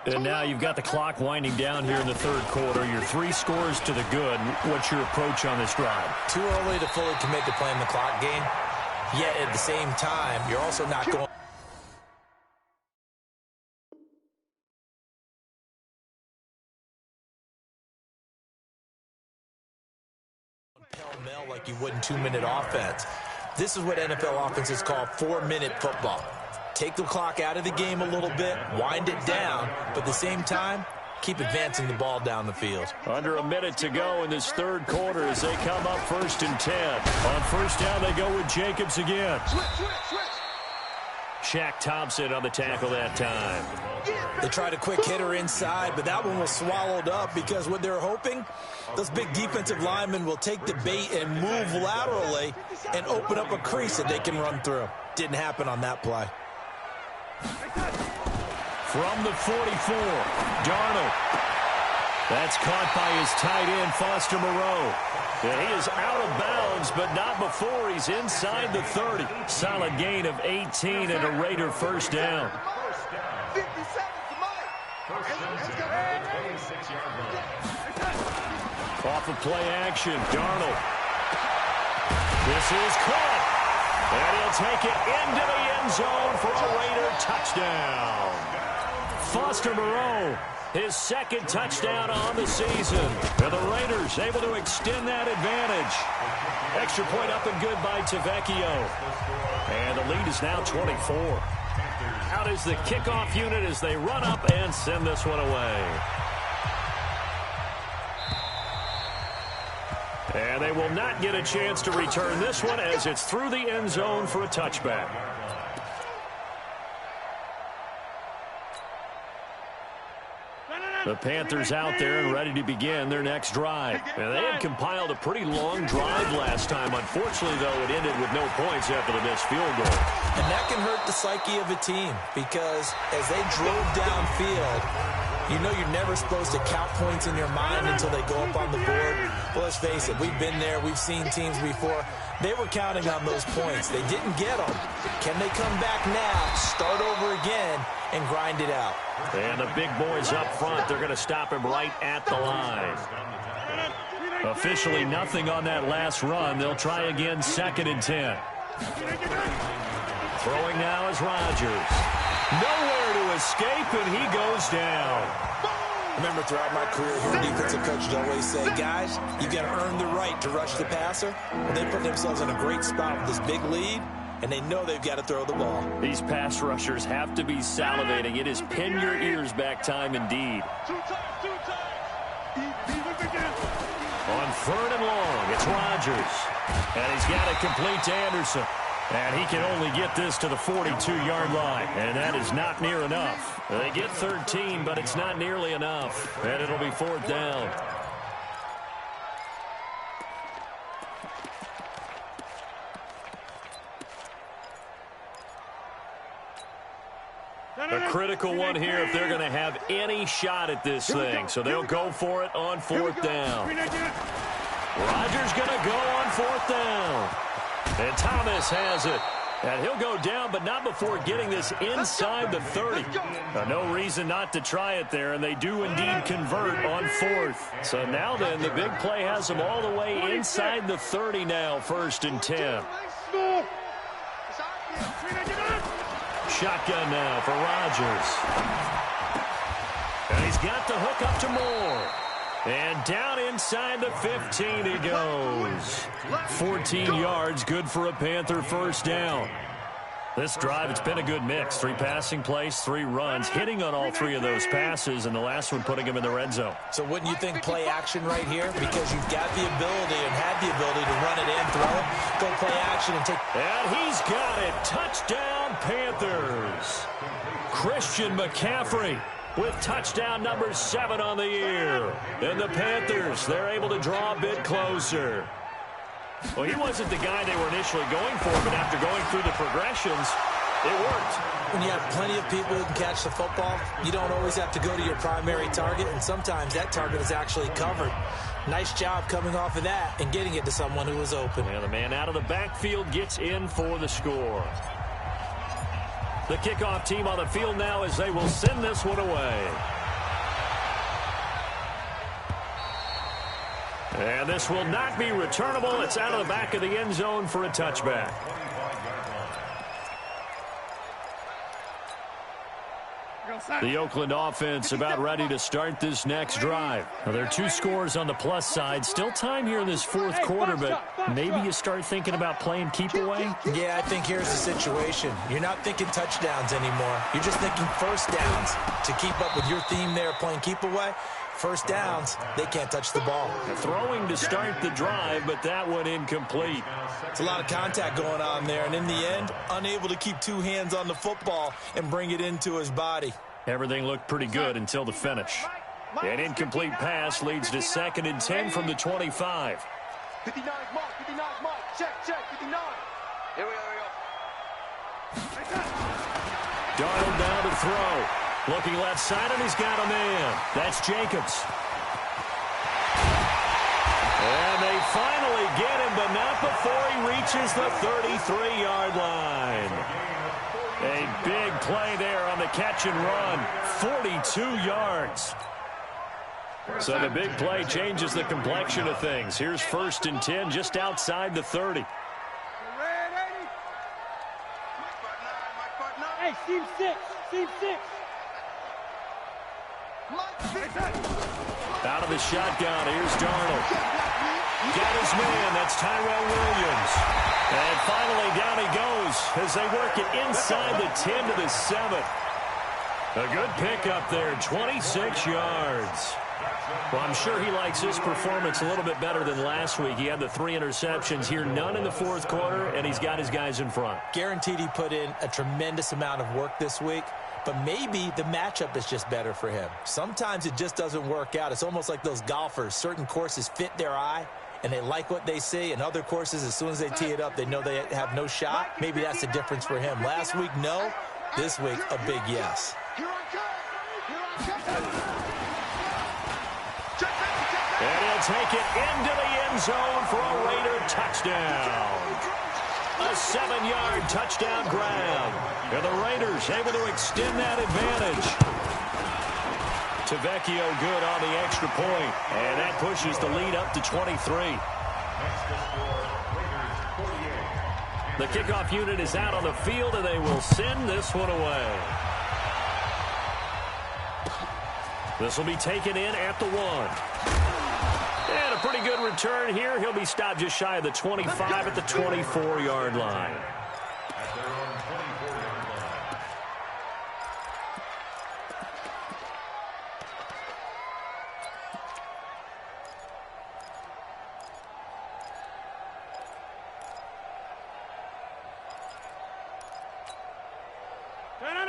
And now you've got the clock winding down here in the third quarter. You're 3 scores to the good. What's your approach on this drive? Too early to fully commit to playing the clock game. Yet at the same time, you're also not going pell-mell like you would in 2-minute offense. This is what NFL offenses call 4-minute football. Take the clock out of the game a little bit, wind it down, but at the same time, keep advancing the ball down the field. Under a minute to go in this third quarter as they come up 1st and 10. On first down, they go with Jacobs again. Shaq Thompson on the tackle that time. They tried a quick hitter inside, but that one was swallowed up because what they're hoping, those big defensive linemen will take the bait and move laterally and open up a crease that they can run through. Didn't happen on that play. From the 44, Darnold. That's caught by his tight end, Foster Moreau. And he is out of bounds, but not before he's inside the 30. Solid gain of 18 and a Raider first down. Off of play action, Darnold. This is caught. And he'll take it into the end zone for a Raider touchdown. Foster Moreau, his 2nd touchdown on the season. And the Raiders able to extend that advantage. Extra point up and good by Tavecchio. And the lead is now 24. Out is the kickoff unit as they run up and send this one away. And they will not get a chance to return this one as it's through the end zone for a touchback. The Panthers out there and ready to begin their next drive. And they had compiled a pretty long drive last time. Unfortunately, though, it ended with no points after the missed field goal. And that can hurt the psyche of a team because as they drove downfield, you know you're never supposed to count points in your mind until they go up on the board. Well, let's face it, we've been there. We've seen teams before. They were counting on those points. They didn't get them. Can they come back now, start over again, and grind it out? And the big boys up front, they're going to stop him right at the line. Officially nothing on that last run. They'll try again 2nd and 10. Throwing now is Rodgers. Nowhere to escape, and he goes down. Remember, throughout my career here, defensive coaches always say, guys, you got to earn the right to rush the passer. Well, they put themselves in a great spot with this big lead, and they know they've got to throw the ball. These pass rushers have to be salivating. It is pin your ears back time indeed. On 3rd and long, it's Rodgers. And he's got it complete to Anderson. And he can only get this to the 42-yard line. And that is not near enough. They get 13, but it's not nearly enough. And it'll be 4th down. A critical one here if they're going to have any shot at this thing. So they'll go for it on 4th down. Rodgers going to go on 4th down. And Thomas has it. And he'll go down, but not before getting this inside the 30. No reason not to try it there, and they do indeed convert on 4th. So now then, the big play has them all the way inside the 30 now, 1st and 10. Shotgun now for Rodgers. And he's got the hook up to Moore. And down inside the 15 he goes. 14 yards, good for a Panther first down. This drive, it's been a good mix. 3 passing plays, 3 runs, hitting on all 3 of those passes, and the last one putting him in the red zone. So wouldn't you think play action right here? Because you've got the ability and had the ability to run it in, throw it, go play action and take. And he's got it. Touchdown, Panthers. Christian McCaffrey with touchdown number 7 on the year. And the Panthers, they're able to draw a bit closer. Well, he wasn't the guy they were initially going for, but after going through the progressions, it worked. When you have plenty of people who can catch the football, you don't always have to go to your primary target, and sometimes that target is actually covered. Nice job coming off of that and getting it to someone who was open. And the man out of the backfield gets in for the score. The kickoff team on the field now as they will send this one away. And this will not be returnable. It's out of the back of the end zone for a touchback. The Oakland offense about ready to start this next drive. Now, there are 2 scores on the plus side. Still time here in this fourth quarter, but maybe you start thinking about playing keep away? Yeah, I think here's the situation. You're not thinking touchdowns anymore. You're just thinking first downs. To keep up with your theme there, playing keep away, first downs, they can't touch the ball. Throwing to start the drive, but that one incomplete. It's a lot of contact going on there, and in the end, unable to keep 2 hands on the football and bring it into his body. Everything looked pretty good until the finish. An incomplete pass leads to 2nd and 10 from the 25. 59 mark, 59 mark, check, 59. Here we go. Darnold down to throw. Looking left side, and he's got a man. That's Jacobs. And they finally get him, but not before he reaches the 33-yard line. A big play there on the catch and run. 42 yards. So the big play changes the complexion of things. Here's 1st and 10 just outside the 30. Hey, team 6, team 6. Out of the shotgun, here's Darnold. Got his man, that's Tyrell Williams. And finally down he goes as they work it inside the 10 to the 7. A good pickup there, 26 yards. Well, I'm sure he likes his performance a little bit better than last week. He had the 3 interceptions here, none in the fourth quarter, and he's got his guys in front. Guaranteed he put in a tremendous amount of work this week, but maybe the matchup is just better for him. Sometimes it just doesn't work out. It's almost like those golfers. Certain courses fit their eye, and they like what they see. And other courses, as soon as they tee it up, they know they have no shot. Maybe that's the difference for him. Last week, no. This week, a big yes. And he'll take it into the end zone for a Raider touchdown. A 7-yard touchdown grab. And the Raiders able to extend that advantage. Tavecchio good on the extra point. And that pushes the lead up to 23. The kickoff unit is out on the field, and they will send this one away. This will be taken in at the 1. And a pretty good return here. He'll be stopped just shy of the 25 at the 24-yard line.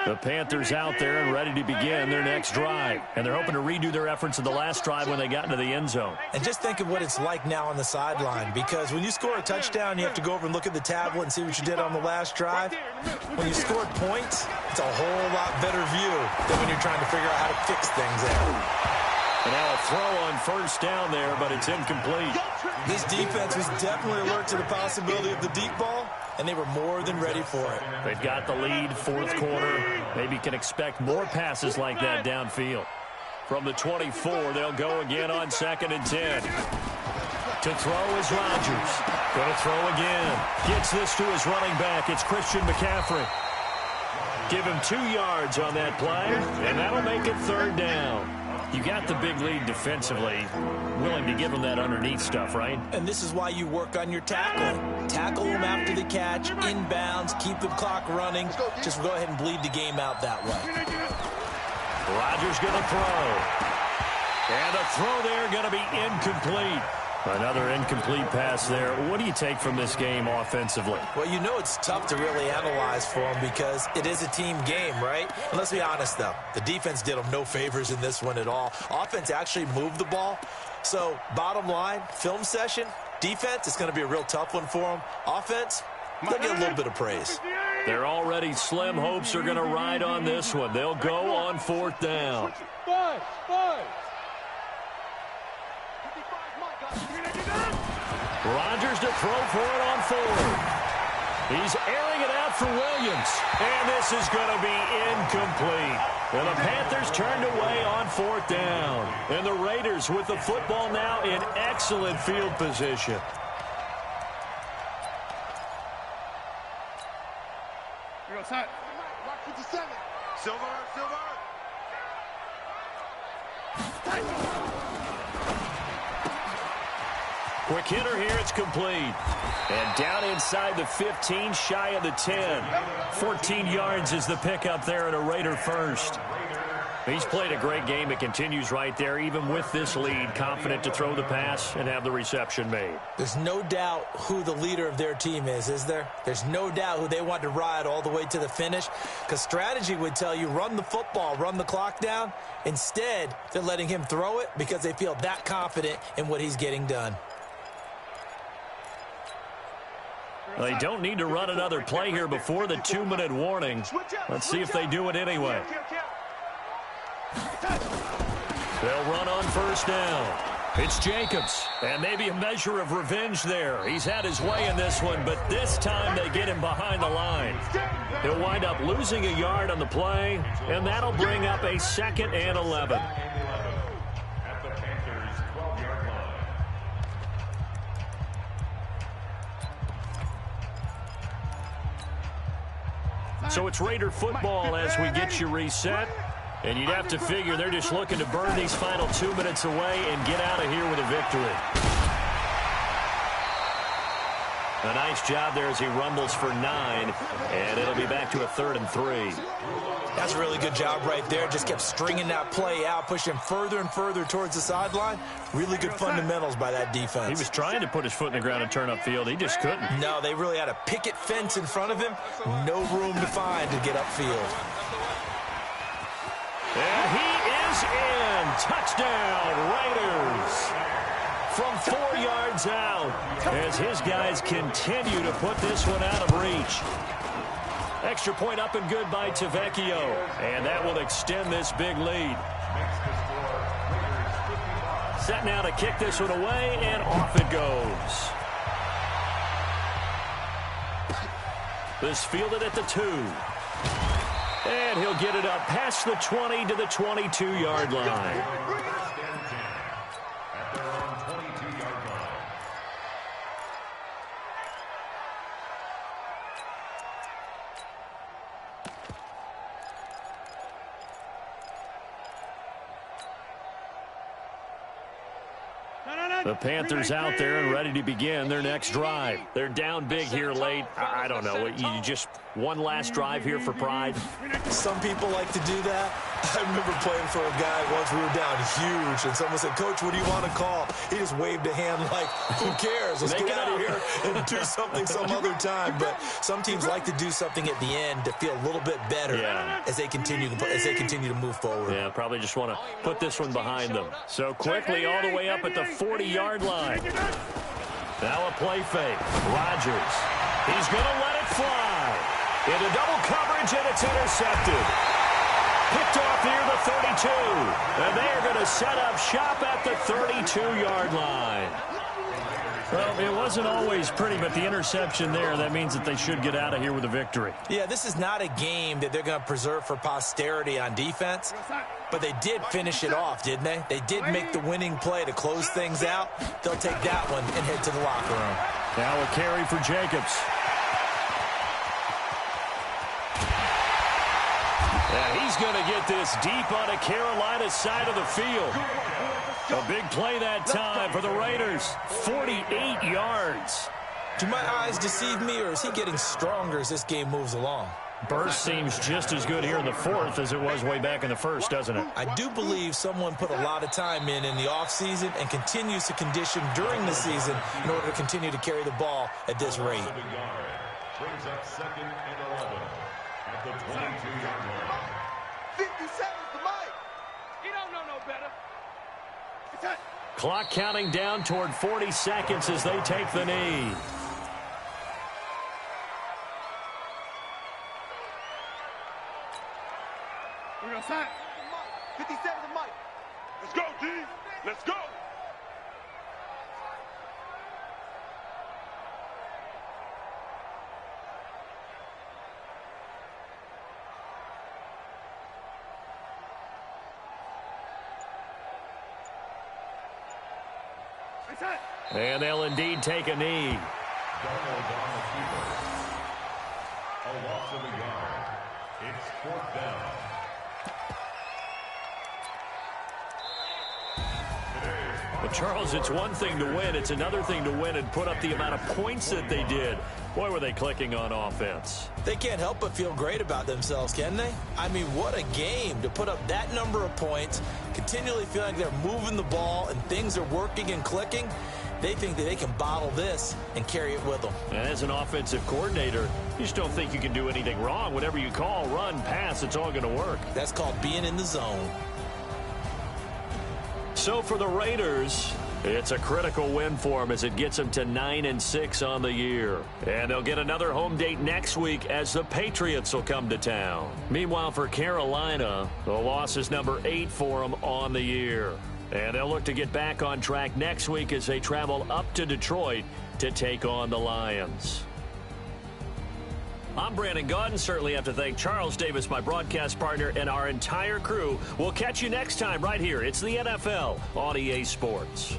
The Panthers out there and ready to begin their next drive. And they're hoping to redo their efforts in the last drive when they got into the end zone. And just think of what it's like now on the sideline, because when you score a touchdown, you have to go over and look at the tablet and see what you did on the last drive. When you scored points, it's a whole lot better view than when you're trying to figure out how to fix things there. And now a throw on first down there, but it's incomplete. This defense was definitely alert to the possibility of the deep ball, and they were more than ready for it. They've got the lead, fourth quarter. Maybe can expect more passes like that downfield. From the 24, they'll go again on 2nd and 10. To throw is Rodgers. Going to throw again. Gets this to his running back. It's Christian McCaffrey. Give him 2 yards on that play, and that'll make it 3rd down. You got the big lead defensively. Willing to give them that underneath stuff, right? And this is why you work on your tackling. Tackle them after the catch, inbounds, keep the clock running. Just go ahead and bleed the game out that way. Rodgers going to throw. And the throw there going to be incomplete. Another incomplete pass there. What do you take from this game offensively? Well, you know it's tough to really analyze for them because it is a team game, right? And let's be honest, though. The defense did them no favors in this one at all. Offense actually moved the ball. So, bottom line, film session, defense, it's going to be a real tough one for them. Offense, they'll get a little bit of praise. Their already slim hopes are going to ride on this one. They'll go on 4th down. Rodgers to throw for it on 4th. He's airing it out for Williams. And this is going to be incomplete. And the Panthers turned away on 4th down. And the Raiders with the football now in excellent field position. Here goes Hunt. Rock 57. Silver. Quick hitter here, it's complete. And down inside the 15, shy of the 10. 14 yards is the pickup there at a Raider first. He's played a great game. It continues right there, even with this lead, confident to throw the pass and have the reception made. There's no doubt who the leader of their team is there? There's no doubt who they want to ride all the way to the finish, because strategy would tell you run the football, run the clock down. Instead, they're letting him throw it because they feel that confident in what he's getting done. They don't need to run another play here before the 2-minute warning. Let's see if they do it anyway. They'll run on 1st down. It's Jacobs, and maybe a measure of revenge there. He's had his way in this one, but this time they get him behind the line. He'll wind up losing a yard on the play, and that'll bring up a 2nd and 11. So it's Raider football as we get you reset. And you'd have to figure they're just looking to burn these final 2 minutes away and get out of here with a victory. A nice job there as he rumbles for 9. And it'll be back to a 3rd and 3. That's a really good job right there. Just kept stringing that play out, pushing further and further towards the sideline. Really good fundamentals by that defense. He was trying to put his foot in the ground and turn upfield. He just couldn't. No, they really had a picket fence in front of him. No room to find to get upfield. And he is in. Touchdown, Raiders. From 4 yards out as his guys continue to put this one out of reach. Extra point up and good by Tavecchio. And that will extend this big lead. Set now to kick this one away, and off it goes. This fielded at the 2. And he'll get it up past the 20 to the 22-yard line. The Panthers out there and ready to begin their next drive. They're down big here late. I don't know. You just one last drive here for pride? Some people like to do that. I remember playing for a guy once. We were down huge, and someone said, "Coach, what do you want to call?" He just waved a hand like, "Who cares? Let's get out of here and do something some other time." But some teams like to do something at the end to feel a little bit better as they continue to move forward. Yeah, probably just want to put this one behind them. So quickly all the way up at the 40-yard line. Now a play fake. Rodgers. He's going to let it fly. Into double coverage, and it's intercepted. Picked off near the 32. And they are going to set up shop at the 32-yard line. Well, it wasn't always pretty, but the interception there, that means that they should get out of here with a victory. Yeah, this is not a game that they're going to preserve for posterity on defense, but they did finish it off, didn't they? They did make the winning play to close things out. They'll take that one and head to the locker room. Now a carry for Jacobs. Yeah, he's going to get this deep on a Carolina side of the field. A big play that time for the Raiders. 48 yards. Do my eyes deceive me, or is he getting stronger as this game moves along? Burst seems just as good here in the 4th as it was way back in the 1st, doesn't it? I do believe someone put a lot of time in the offseason and continues to condition during the season in order to continue to carry the ball at this rate. Brings up 2nd and 11 at the 22-yard line. 57 the mic. You don't know no better. Clock counting down toward 40 seconds as they take the knee. We're going to sign. 57 the mic. Let's go, D. Let's go. And they'll indeed take a knee. Darnold on the keeper. A loss of a yard. It's 4th down. But Charles, it's one thing to win. It's another thing to win and put up the amount of points that they did. Boy, were they clicking on offense. They can't help but feel great about themselves, can they? I mean, what a game to put up that number of points, continually feel like they're moving the ball and things are working and clicking. They think that they can bottle this and carry it with them. And as an offensive coordinator, you just don't think you can do anything wrong. Whatever you call, run, pass, it's all going to work. That's called being in the zone. So for the Raiders, it's a critical win for them as it gets them to 9-6 on the year. And they'll get another home date next week as the Patriots will come to town. Meanwhile, for Carolina, the loss is number 8 for them on the year. And they'll look to get back on track next week as they travel up to Detroit to take on the Lions. I'm Brandon Gaudin. Certainly have to thank Charles Davis, my broadcast partner, and our entire crew. We'll catch you next time right here. It's the NFL on EA Sports.